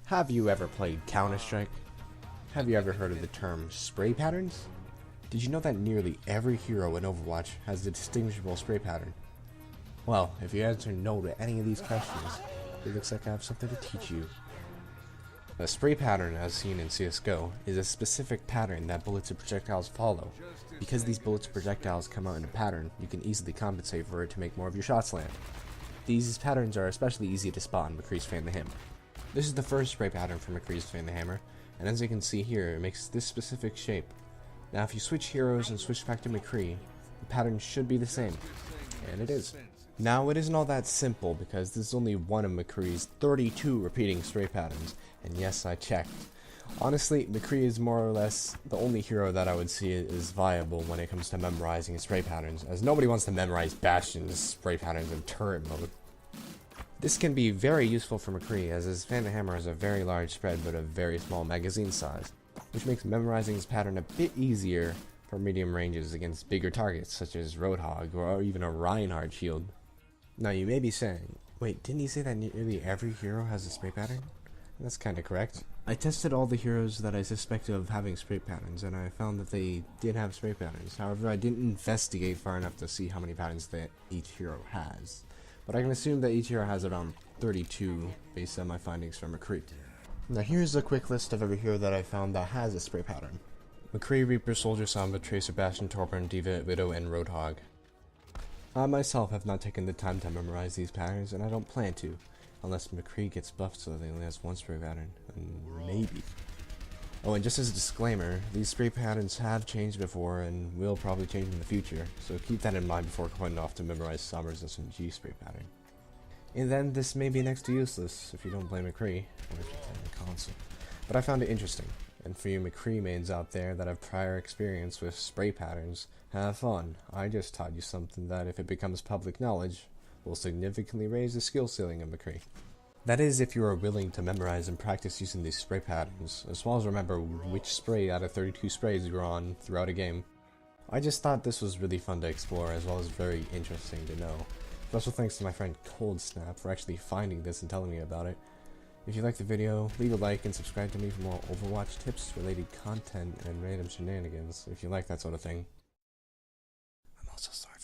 Have you ever played Counter-Strike? Have you ever heard of the term spray patterns? Did you know that nearly every hero in Overwatch has a distinguishable spray pattern? Well, if you answer no to any of these questions, it looks like I have something to teach you. A spray pattern, as seen in CSGO, is a specific pattern that bullets and projectiles follow. Because these bullets and projectiles come out in a pattern, you can easily compensate for it to make more of your shots land. These patterns are especially easy to spot in McCree's Fan the Hammer. This is the first spray pattern from McCree's Fan the Hammer, and as you can see here, it makes this specific shape. Now if you switch heroes and switch back to McCree, the pattern should be the same, and it is. Now it isn't all that simple because this is only one of McCree's 32 repeating spray patterns, and yes, I checked. Honestly, McCree is more or less the only hero that I would see is viable when it comes to memorizing his spray patterns, as nobody wants to memorize Bastion's spray patterns in turret mode. This can be very useful for McCree, as his Fan the Hammer has a very large spread but a very small magazine size, which makes memorizing his pattern a bit easier for medium ranges against bigger targets such as Roadhog or even a Reinhardt shield. Now you may be saying, wait, didn't he say that nearly every hero has a spray pattern? That's kinda correct. I tested all the heroes that I suspected of having spray patterns, and I found that they did have spray patterns. However, I didn't investigate far enough to see how many patterns that each hero has. But I can assume that each hero has around 32 based on my findings from McCree. Now here's a quick list of every hero that I found that has a spray pattern. McCree, Reaper, Soldier, Samba, Tracer, Bastion, Torbjorn, Diva, Widow, and Roadhog. I myself have not taken the time to memorize these patterns, and I don't plan to, unless McCree gets buffed so that he only has one spray pattern, and maybe. Oh, and just as a disclaimer, these spray patterns have changed before and will probably change in the future, so keep that in mind before going off to memorize Samba's SMG spray pattern. And then this may be next to useless if you don't play McCree, or if you play the console. But I found it interesting, and for you McCree mains out there that have prior experience with spray patterns, have fun. I just taught you something that, if it becomes public knowledge, will significantly raise the skill ceiling of McCree. That is, if you are willing to memorize and practice using these spray patterns, as well as remember which spray out of 32 sprays you're on throughout a game. I just thought this was really fun to explore, as well as very interesting to know. Special thanks to my friend Cold Snap for actually finding this and telling me about it. If you liked the video, leave a like and subscribe to me for more Overwatch tips, related content, and random shenanigans, if you like that sort of thing. I'm also sorry.